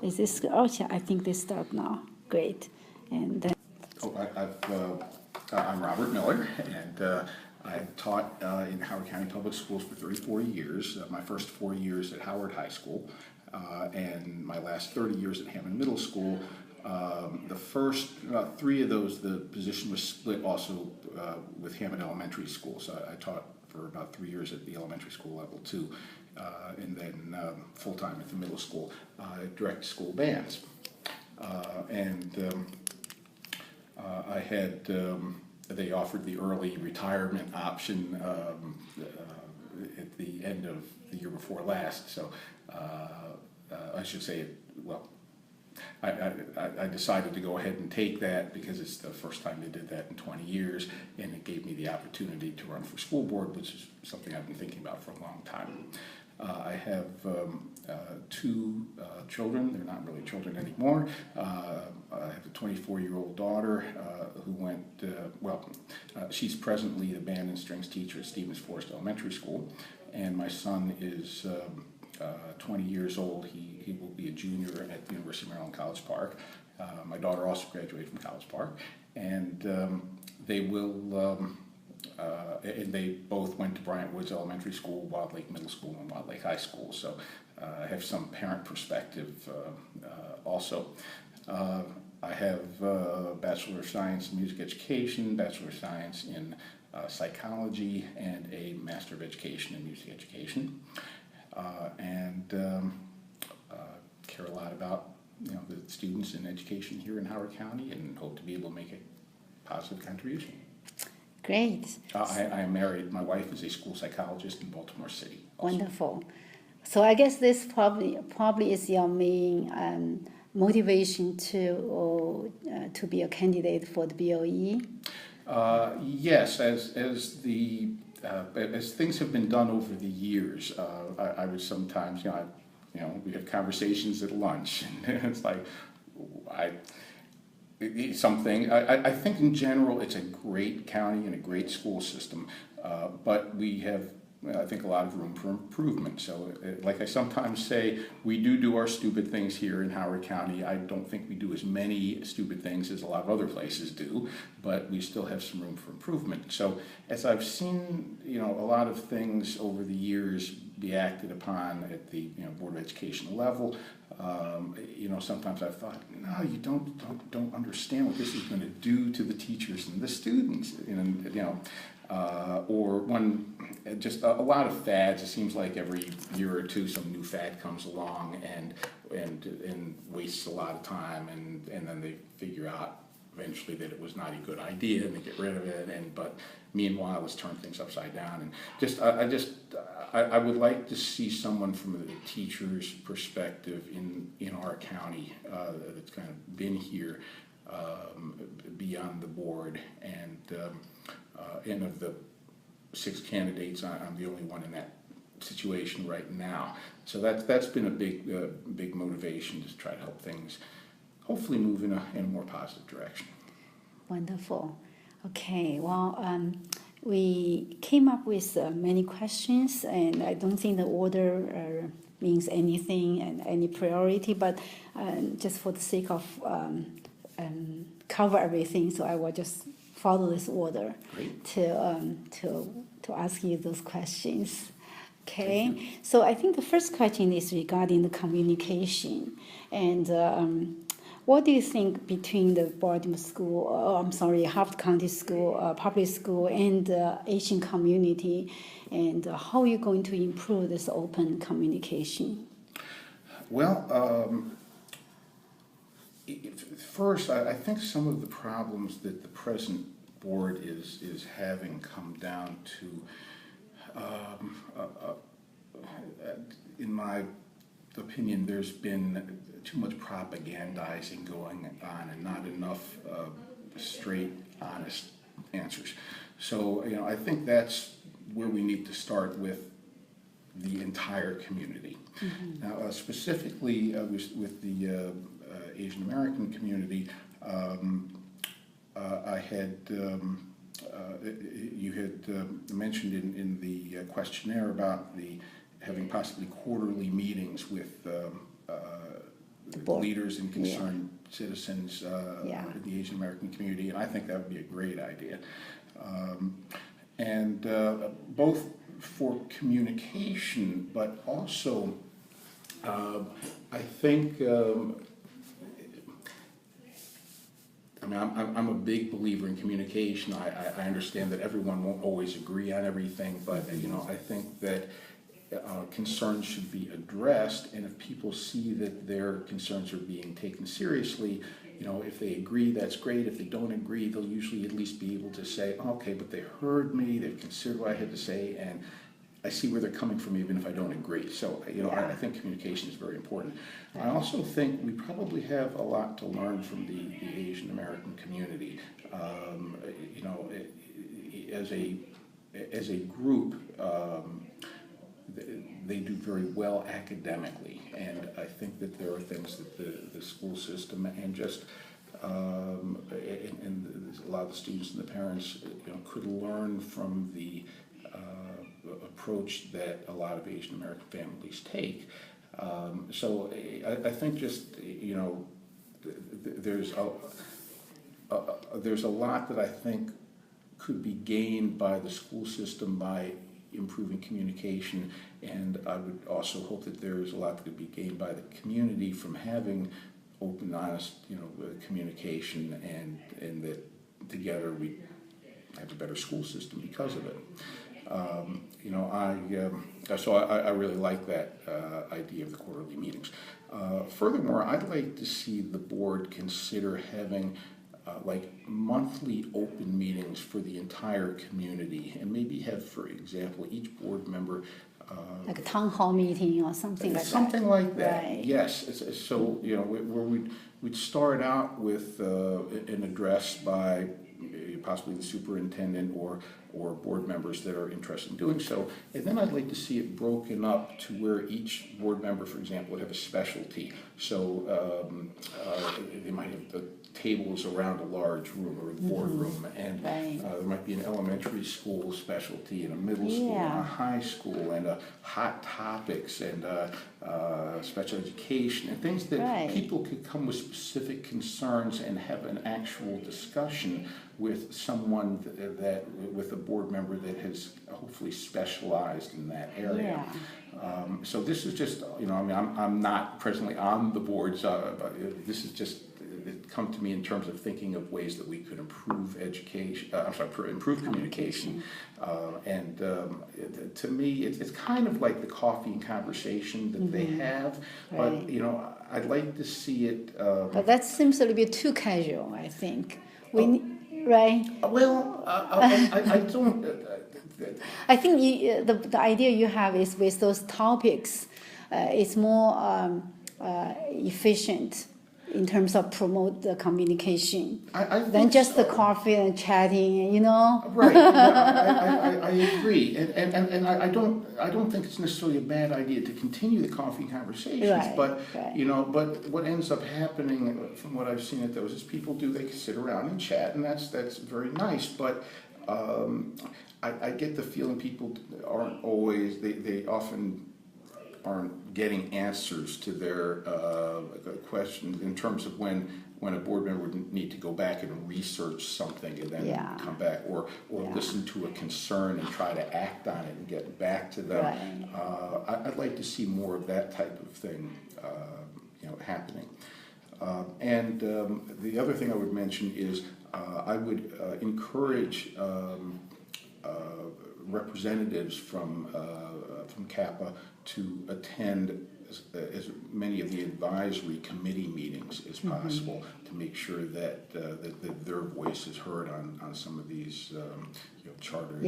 Is this, oh, yeah, I think they start now. Great. And then, I'm Robert Miller, and I taught in Howard County Public Schools for 34 years. My first 4 years at Howard High School, and my last 30 years at Hammond Middle School. The first 3 of those, the position was split also with Hammond Elementary School. So I taught for about 3 years at the elementary school level too, and then full-time at the middle school. I direct school bands, I had, they offered the early retirement option at the end of the year before last, so I should say, well, I decided to go ahead and take that because it's the first time they did that in 20 years, and it gave me the opportunity to run for school board, which is something I've been thinking about for a long time. I have 2 children. They're not really children anymore. I have a 24-year-old daughter who went, she's presently the band and strings teacher at Stevens Forest Elementary School, and my son is 20 years old. He will be a junior at the University of Maryland College Park. My daughter also graduated from College Park, and they will. And they both went to Bryant Woods Elementary School, Wild Lake Middle School, and Wild Lake High School. So I have some parent perspective also. I have a Bachelor of Science in Music Education, Bachelor of Science in Psychology, and a Master of Education in Music Education. Care a lot about the students in education here in Howard County, and hope to be able to make a positive contribution. great. I am married. My wife is a school psychologist in Baltimore City. Also. Wonderful. So I guess this probably is your main motivation to be a candidate for the BOE. Yes, as things have been done over the years, I would sometimes, we have conversations at lunch, and it's like, I think in general it's a great county and a great school system, but we have, I think, a lot of room for improvement. So like I sometimes say, we do our stupid things here in Howard County. I don't think we do as many stupid things as a lot of other places do, but we still have some room for improvement. So as I've seen, a lot of things over the years be acted upon at the Board of Education level, sometimes I've thought, no, you don't understand what this is going to do to the teachers and the students, or when just a lot of fads. It seems like every year or two some new fad comes along and wastes a lot of time, and then they figure out eventually that it was not a good idea and they get rid of it, but meanwhile it's turned things upside down. And I would like to see someone from the teacher's perspective in our county that's kind of been here beyond the board, and of the 6 candidates, I'm the only one in that situation right now. So that's been a big motivation to try to help things hopefully move in a more positive direction. Wonderful. Okay, well, we came up with many questions, and I don't think the order means anything and any priority, but just for the sake of cover everything, so I will just follow this order. Great. to ask you those questions. Okay, so I think the first question is regarding the communication, and what do you think between the Baltimore School, Harford County School, public school, and the Asian community, and how are you going to improve this open communication? Well, first, I think some of the problems that the present board is having come down to, in my opinion, there's been too much propagandizing going on and not enough straight, honest answers. So, I think that's where we need to start with the entire community. Mm-hmm. Now, specifically with the Asian American community, I had you had mentioned in the questionnaire about having possibly quarterly meetings with board. leaders and concerned citizens in the Asian American community, and I think that would be a great idea. And both for communication, but also I think, I mean, I'm a big believer in communication. I understand that everyone won't always agree on everything, but I think that concerns should be addressed, and if people see that their concerns are being taken seriously, if they agree, that's great. If they don't agree, they'll usually at least be able to say, okay, but they heard me, they've considered what I had to say, and I see where they're coming from even if I don't agree. So, I think communication is very important. I also think we probably have a lot to learn from the Asian American community. As a group, they do very well academically, and I think that there are things that the school system and just and a lot of the students and the parents could learn from the approach that a lot of Asian American families take. So I think just there's a lot that I think could be gained by the school system by improving communication, and I would also hope that there's a lot that could be gained by the community from having open, honest, communication, and that together we have a better school system because of it. So I really like that idea of the quarterly meetings. Furthermore, I'd like to see the board consider having like monthly open meetings for the entire community, and maybe have, for example, each board member like a town hall meeting or something like that. Something like that, Right. yes. So, where we'd start out with an address by possibly the superintendent or board members that are interested in doing so. And then I'd like to see it broken up to where each board member, for example, would have a specialty. So they might have the tables around a large room or the boardroom, and there might be an elementary school specialty and a middle school and a high school and hot topics and special education and things that people could come with specific concerns and have an actual discussion with someone with a board member that has hopefully specialized in that area. So this is just, I'm not presently on the boards, but this is just it come to me in terms of thinking of ways that we could improve education, improve communication. And to me, it's kind of like the coffee and conversation that they have, but, I'd like to see it. But that seems a little bit too casual, I think. Right? Well, I don't. I think the idea you have is with those topics, it's more efficient in terms of promote the communication than just the coffee and chatting, Right. I agree, and I don't think it's necessarily a bad idea to continue the coffee conversations. But but what ends up happening, from what I've seen at those, is people they sit around and chat, and that's very nice. But I get the feeling people aren't always. They often aren't getting answers to their questions in terms of when a board member would need to go back and research something and then come back, or listen to a concern and try to act on it and get back to them. I'd like to see more of that type of thing happening. And the other thing I would mention is I would encourage representatives from CAPA to attend as many of the advisory committee meetings as possible, to make sure that their voice is heard on some of these chartered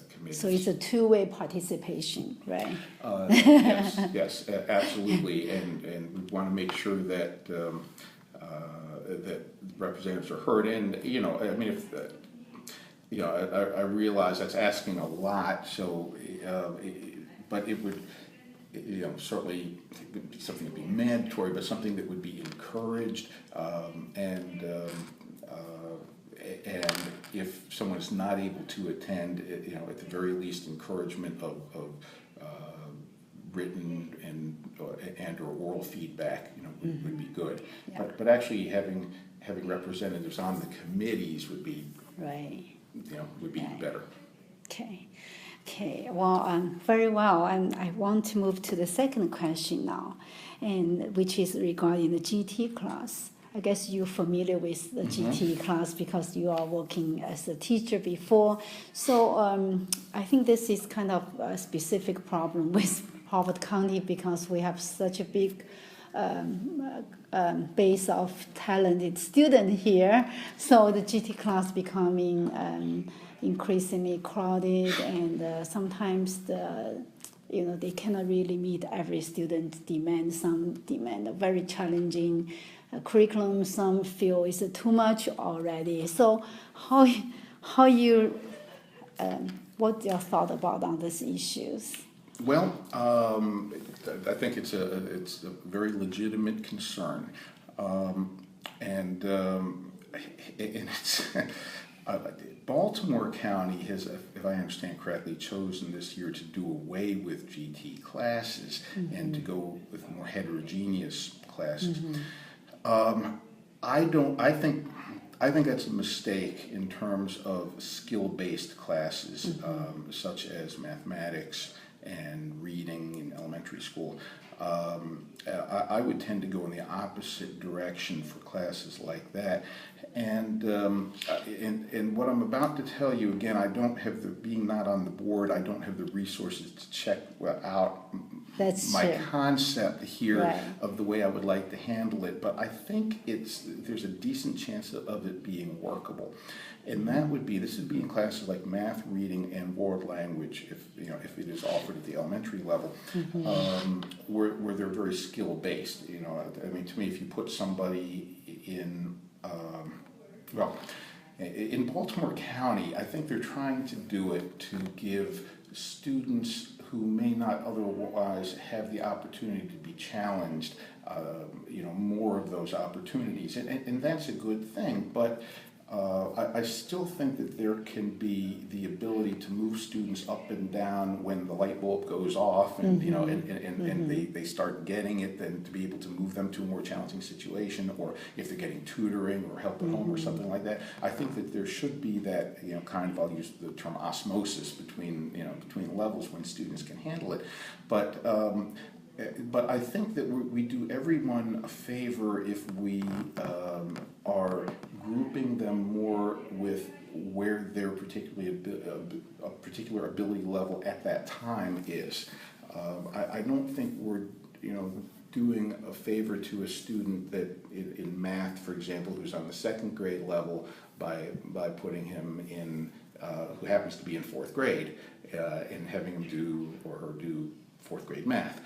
committees. So it's a two-way participation, right? Yes, absolutely, and we want to make sure that that representatives are heard. And I realize that's asking a lot. So, but it would. Certainly it would be something that would be mandatory, but something that would be encouraged, and if someone is not able to attend, at the very least, encouragement of written and or oral feedback, would be good. Yeah. But actually having representatives on the committees would be Right. would be better. Okay. Okay. Well, very well. And I want to move to the second question now, and which is regarding the GT class. I guess you're familiar with the GT class because you are working as a teacher before. So I think this is kind of a specific problem with Harford County because we have such a big base of talented students here. So the GT class becoming increasingly crowded, and sometimes they cannot really meet every student's demand. Some demand a very challenging curriculum. Some feel it's too much already. So how you what's your thought about on these issues? Well, I think it's a very legitimate concern, and it's Baltimore County has, if I understand correctly, chosen this year to do away with GT classes and to go with more heterogeneous classes. I think that's a mistake in terms of skill-based classes, such as mathematics and reading in elementary school. I would tend to go in the opposite direction for classes like that. And what I'm about to tell you, again, I don't have being not on the board, I don't have the resources to check out my concept here of the way I would like to handle it, but I think there's a decent chance of it being workable. And that would be, this would be in classes like math, reading, and world language, if it is offered at the elementary level, where they're very skill-based. I mean, to me, if you put somebody in, in Baltimore County, I think they're trying to do it to give students who may not otherwise have the opportunity to be challenged, more of those opportunities. And that's a good thing, but I still think that there can be the ability to move students up and down when the light bulb goes off, and and they start getting it, then to be able to move them to a more challenging situation, or if they're getting tutoring or help at home or something like that. I think that there should be that kind of, I'll use the term osmosis between levels when students can handle it, but I think that we do everyone a favor if we are grouping them more with where their a particular ability level at that time is. I don't think we're doing a favor to a student that in math, for example, who's on the second grade level by putting him in who happens to be in fourth grade and having him do or her do fourth grade math.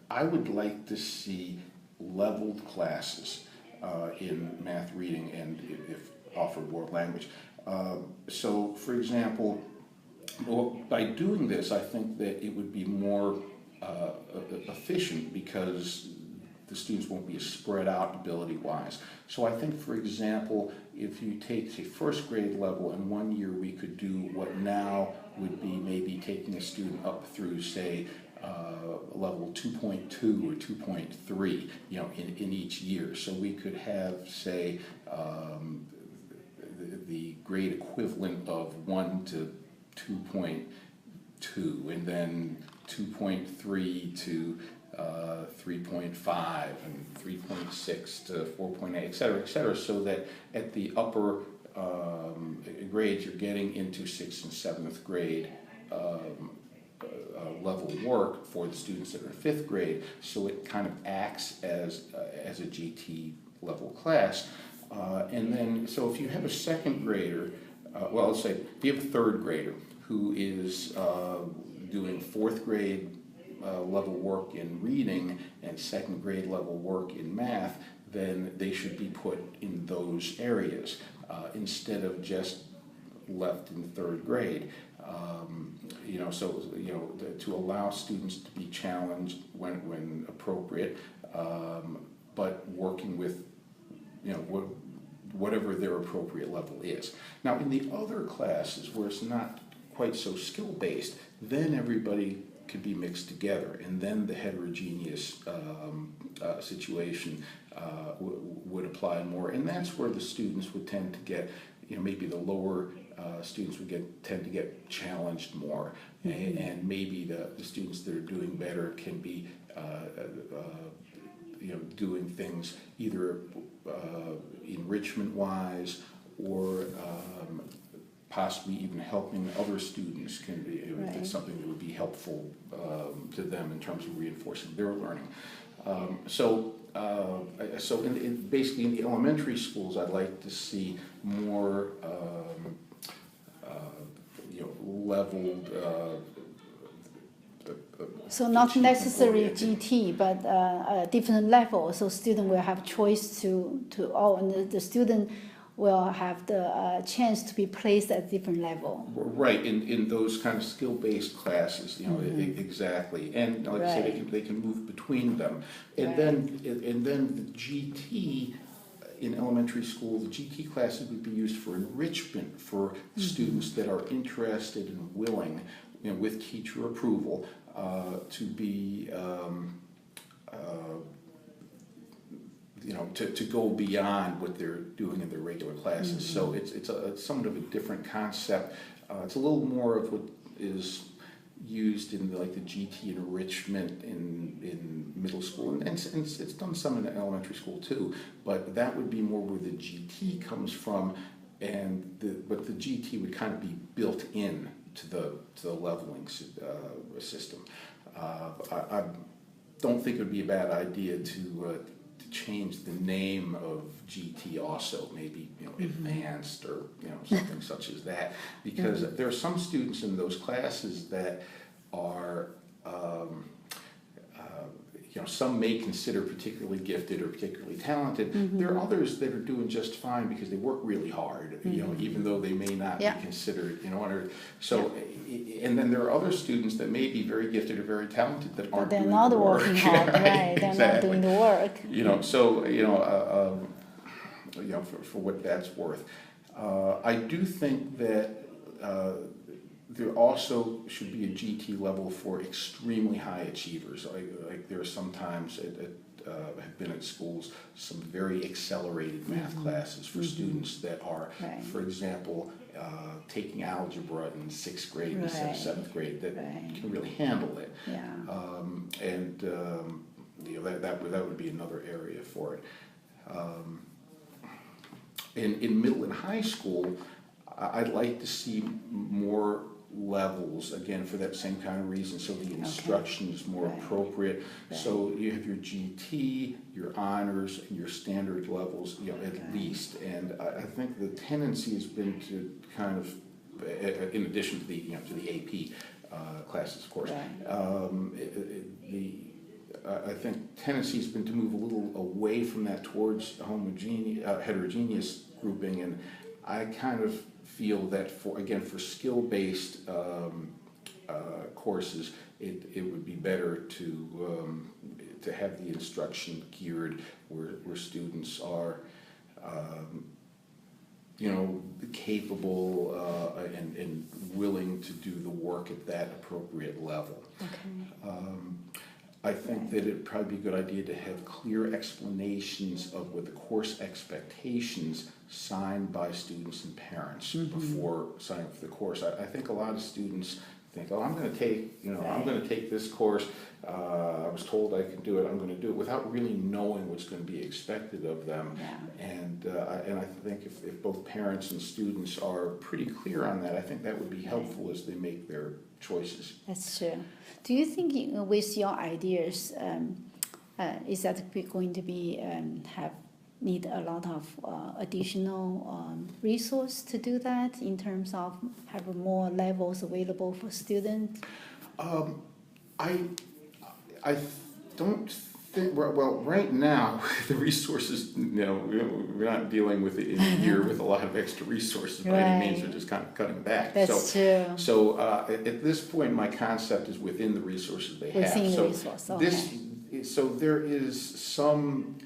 I would like to see leveled classes in math, reading, and if offered world language. So, for example, by doing this, I think that it would be more efficient because the students won't be as spread out ability-wise. So I think, for example, if you take, say, first grade level, and 1 year we could do what now would be maybe taking a student up through, say, level 2.2 or 2.3, in each year. So we could have, say, the grade equivalent of 1 to 2.2, and then 2.3 to 3.5, and 3.6 to 4.8, et cetera, so that at the upper grades you're getting into 6th and 7th grade level work for the students that are in 5th grade, so it kind of acts as a GT level class. And then, so if you have a second grader, let's say if you have a third grader who is doing 4th grade level work in reading and second grade level work in math, then they should be put in those areas instead of just left in 3rd grade. To allow students to be challenged when appropriate, but working with whatever their appropriate level is. Now, in the other classes where it's not quite so skill-based, then everybody could be mixed together, and then the heterogeneous situation would apply more, and that's where the students would tend to get, maybe the lower students would tend to get challenged more, and maybe the students that are doing better can be doing things either enrichment-wise or possibly even helping other students can be it's something that would be helpful to them in terms of reinforcing their learning. So basically in the elementary schools, I'd like to see more leveled. So not necessarily GT, but a different level. So student will have choice and the student will have the chance to be placed at different level. Right, in those kind of skill-based classes, exactly. And like I say, they can move between them. And then the GT in elementary school, the GT classes would be used for enrichment for students that are interested and willing, with teacher approval, to be to go beyond what they're doing in their regular classes. So it's somewhat of a different concept. It's a little more of what is used in the GT enrichment in middle school, and it's done some in elementary school too. But that would be more where the GT comes from, but the GT would kind of be built in to the leveling system. I don't think it would be a bad idea to change the name of GT also, maybe advanced or something such as that, because there are some students in those classes that are some may consider particularly gifted or particularly talented. There are others that are doing just fine because they work really hard, even though they may not be considered, and then there are other students that may be very gifted or very talented that aren't doing the work. They're not working hard, right? They're not doing the work. For what that's worth. I do think that there also should be a GT level for extremely high achievers. Like there are sometimes have been at schools some very accelerated math classes for students that are, for example, taking algebra in 6th grade instead of 7th grade that can really handle it. That would be another area for it. In middle and high school, I'd like to see more levels, again, for that same kind of reason, so the instruction is more appropriate. So you have your GT, your honors, and your standard levels, at least. And I think the tendency has been to kind of, in addition to the AP classes, of course, I think tendency has been to move a little away from that towards heterogeneous grouping, and I kind of feel that for skill-based courses, it would be better to have the instruction geared where students are capable and willing to do the work at that appropriate level. I think that it'd probably be a good idea to have clear explanations of what the course expectations signed by students and parents before signing up for the course. I think a lot of students think, oh, I'm going to take, I'm going to take this course. I was told I could do it. I'm going to do it without really knowing what's going to be expected of them. And I think if both parents and students are pretty clear on that, I think that would be helpful as they make their choices. That's true. Do you think with your ideas, is that going to be need a lot of additional resource to do that in terms of have more levels available for students? I don't think, well, right now, the resources, we're not dealing with it in here with a lot of extra resources by any means. We're just kind of cutting back. That's true. So at this point, my concept is within the resources they have. Within the resource, so there is some,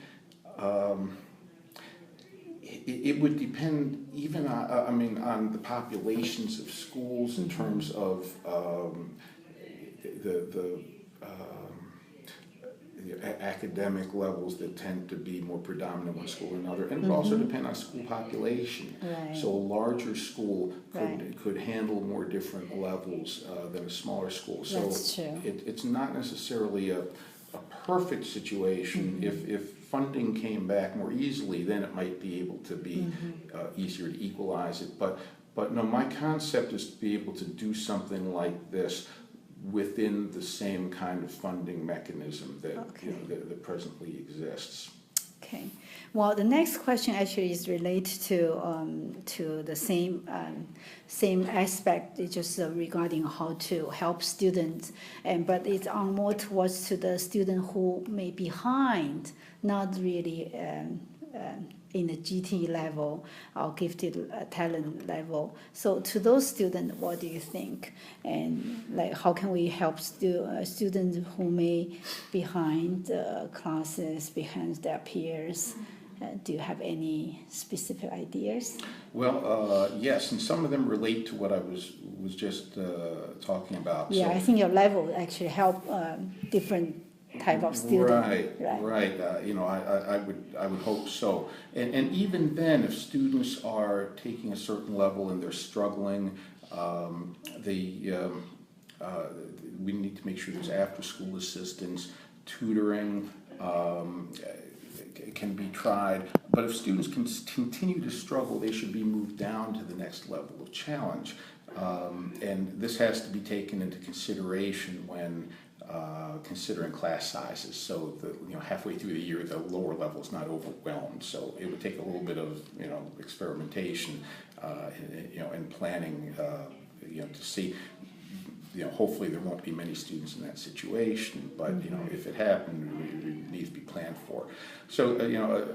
It would depend even on, I mean, on the populations of schools in terms of the academic levels that tend to be more predominant in one school or another, and it would also depend on school population. Right. So a larger school Right. could handle more different levels than a smaller school. So That's true. it's not necessarily a perfect situation. If funding came back more easily, then it might be able to be easier to equalize it. But no, my concept is to be able to do something like this within the same kind of funding mechanism that, that presently exists. Okay. Well, the next question actually is related to the same aspect. It's just regarding how to help students, but it's on more towards to the student who may be behind, not really in the GT level or gifted talent level. So to those students, what do you think? And like, how can we help students who may behind classes, behind their peers? Do you have any specific ideas? Well, yes, and some of them relate to what I was just talking about. Yeah, So, I think your level actually help different type of student. Right. You know, I would hope so. And even then, if students are taking a certain level and they're struggling, we need to make sure there's after-school assistance, tutoring. Can be tried, but if students can continue to struggle, they should be moved down to the next level of challenge. And this has to be taken into consideration when considering class sizes. So halfway through the year, the lower level is not overwhelmed. So it would take a little bit of experimentation, and planning, to see. Hopefully there won't be many students in that situation, but if it happened, it needs to be planned for. So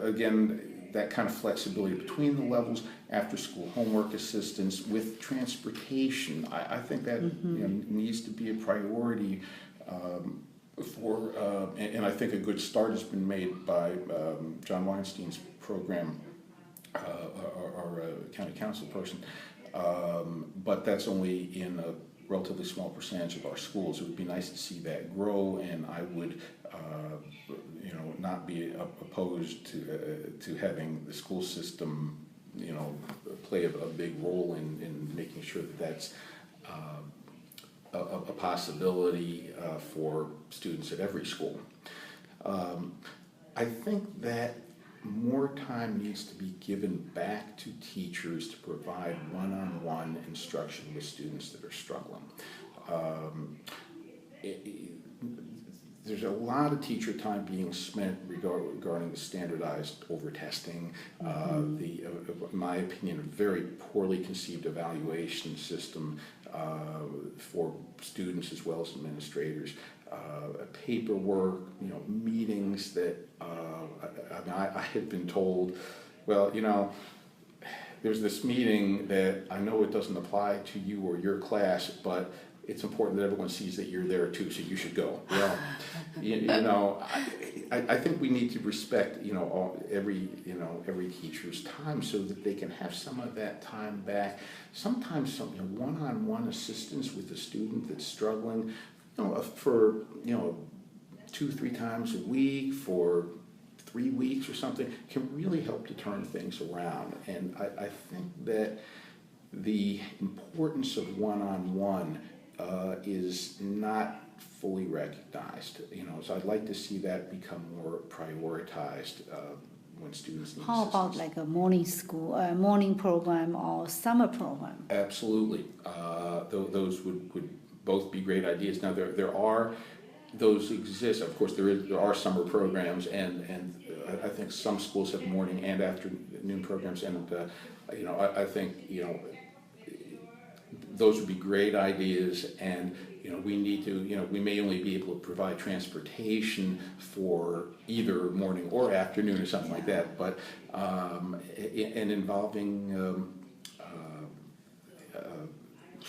again, that kind of flexibility between the levels, after school homework assistance with transportation, I think that needs to be a priority and I think a good start has been made by John Weinstein's program, our county council person, but that's only in a relatively small percentage of our schools. It would be nice to see that grow, and I would, not be opposed to having the school system, play a big role in making sure that that's a possibility for students at every school. I think that more time needs to be given back to teachers to provide one-on-one instruction with students that are struggling. There's a lot of teacher time being spent regarding the standardized over-testing, in my opinion, a very poorly conceived evaluation system for students as well as administrators. Paperwork, meetings that I had been told, well, there's this meeting that I know it doesn't apply to you or your class, but it's important that everyone sees that you're there too, so you should go. Well, I think we need to respect, every teacher's time so that they can have some of that time back. Sometimes some one-on-one assistance with a student that's struggling, for 2-3 times a week for 3 weeks or something can really help to turn things around. And I think that the importance of one-on-one is not fully recognized. So I'd like to see that become more prioritized when students need How assistance. about like a morning school, morning program or summer program? Absolutely. Those would both be great ideas. Now those exist. Of course, there are summer programs, and I think some schools have morning and afternoon programs, and I think those would be great ideas. And we need to we may only be able to provide transportation for either morning or afternoon or something like that, but and involving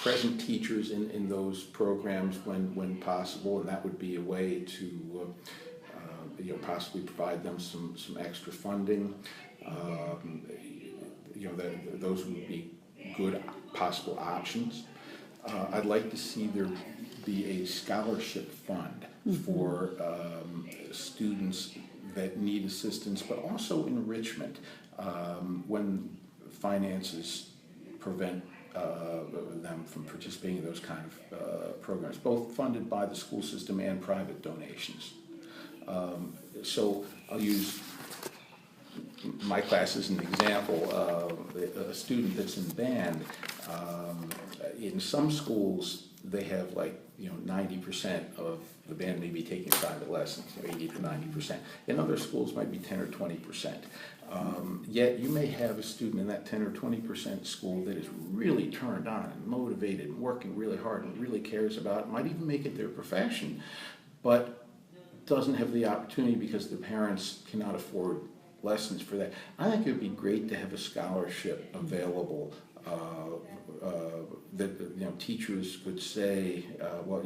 present teachers in those programs when possible, and that would be a way to possibly provide them some extra funding. those would be good possible options. I'd like to see there be a scholarship fund for students that need assistance, but also enrichment when finances prevent them from participating in those kind of programs, both funded by the school system and private donations. So I'll use my class as an example. A student that's in band, in some schools they have 90% of the band may be taking private lessons, 80 to 90%. In other schools might be 10 or 20%. Yet you may have a student in that 10 or 20% school that is really turned on and motivated and working really hard and really cares about it, might even make it their profession, but doesn't have the opportunity because their parents cannot afford lessons for that. I think it would be great to have a scholarship available that teachers could say, well,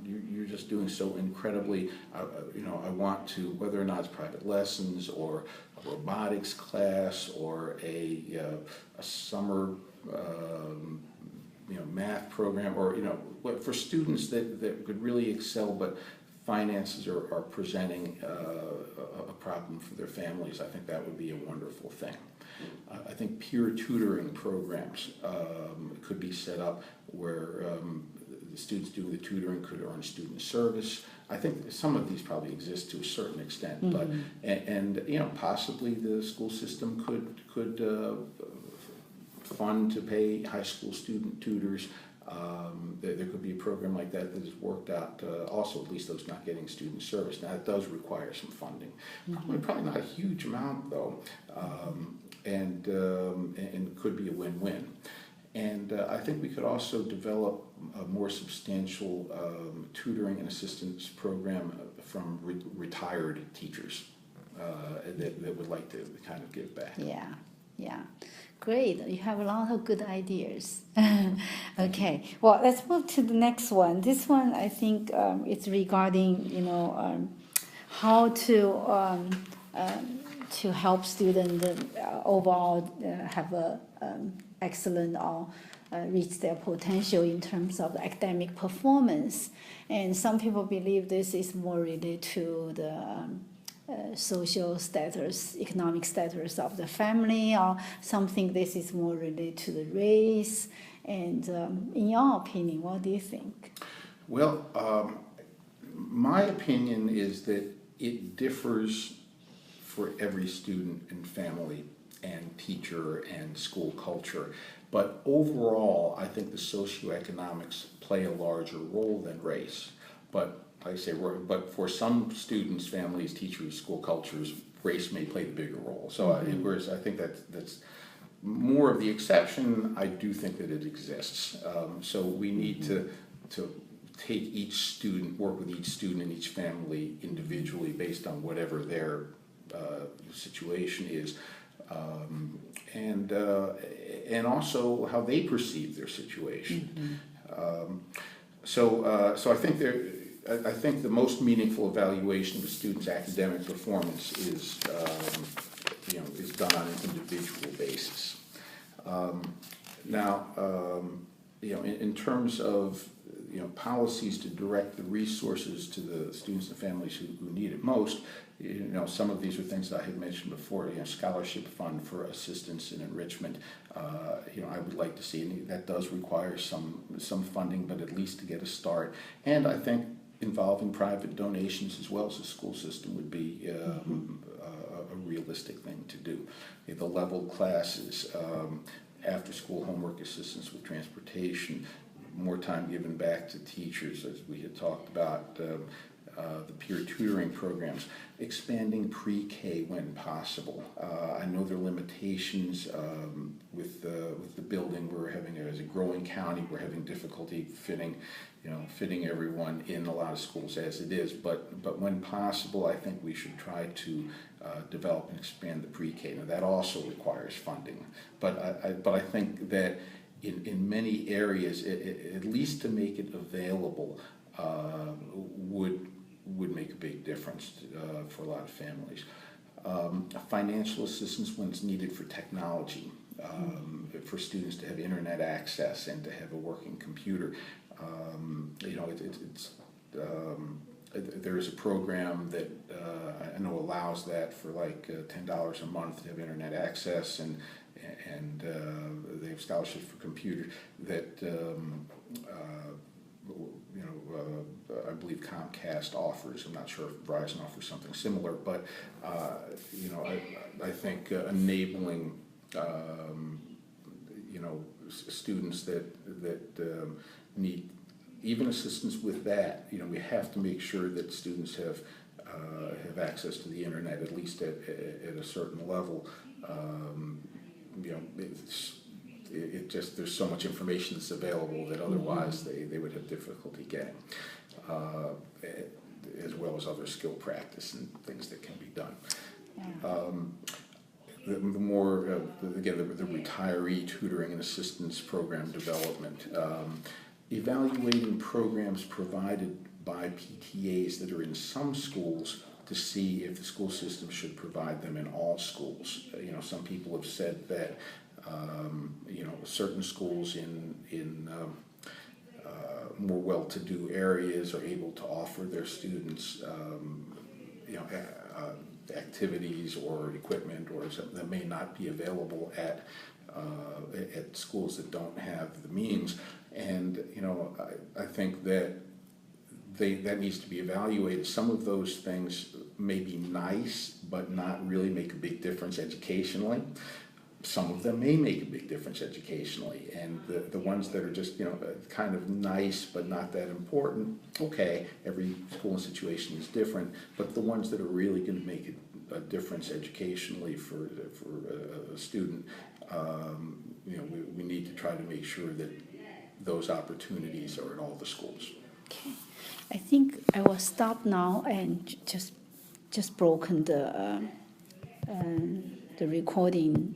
you're just doing so incredibly. I want to, whether or not it's private lessons or a robotics class or a summer math program, or for students that could really excel, but finances are presenting a problem for their families. I think that would be a wonderful thing. I think peer tutoring programs could be set up where the students doing the tutoring could earn student service. I think some of these probably exist to a certain extent, but possibly the school system could fund to pay high school student tutors. There could be a program like that has worked out. Also, at least those not getting student service. Now, it does require some funding. Probably not a huge amount though, and could be a win-win. And I think we could also develop a more substantial tutoring and assistance program from retired teachers that would like to kind of give back. Yeah. Great, you have a lot of good ideas. Okay, well, let's move to the next one. This one, I think, it's regarding, how to help students overall have a excellent or reach their potential in terms of academic performance. And some people believe this is more related to the social status, economic status of the family, or something this is more related to the race. And in your opinion, what do you think? Well, my opinion is that it differs for every student and family and teacher and school culture. But overall, I think the socioeconomics play a larger role than race. But like I say, but for some students, families, teachers, school cultures, race may play the bigger role. So whereas I think that's more of the exception, I do think that it exists. So we need to take each student, work with each student and each family individually based on whatever their situation is, and also how they perceive their situation. So I think I think the most meaningful evaluation of a student's academic performance is done on an individual basis. In terms of policies to direct the resources to the students and families who need it most, some of these are things that I had mentioned before. Scholarship fund for assistance and enrichment. I would like to see, and that does require some funding, but at least to get a start. And I think involving private donations as well as the school system would be a realistic thing to do. The leveled classes, after-school homework assistance with transportation, more time given back to teachers, as we had talked about, the peer tutoring programs, expanding pre-K when possible. I know there are limitations with the building. We're having, as a growing county, we're having difficulty fitting everyone in a lot of schools as it is. But when possible, I think we should try to develop and expand the pre-K. Now that also requires funding. But I think that in many areas, at least to make it available, would make a big difference for a lot of families. Financial assistance when it's needed for technology. for students to have internet access and to have a working computer. There is a program that I know allows that for like $10 a month to have internet access, and they have scholarships for computers that I believe Comcast offers. I'm not sure if Verizon offers something similar, but I think enabling students that need even assistance with that. We have to make sure that students have access to the internet, at least at a certain level. There's so much information that's available that otherwise they would have difficulty getting, as well as other skill practice and things that can be done. The more, again, the retiree tutoring and assistance program development, evaluating programs provided by PTAs that are in some schools to see if the school system should provide them in all schools. Some people have said that certain schools in more well-to-do areas are able to offer their students activities or equipment or something that may not be available at schools that don't have the means. And I think that that needs to be evaluated. Some of those things may be nice, but not really make a big difference educationally. Some of them may make a big difference educationally, and the ones that are just kind of nice but not that important, okay, every school and situation is different, but the ones that are really going to make a difference educationally for a student, we need to try to make sure that those opportunities are at all the schools. Okay, I think I will stop now and just broken the recording.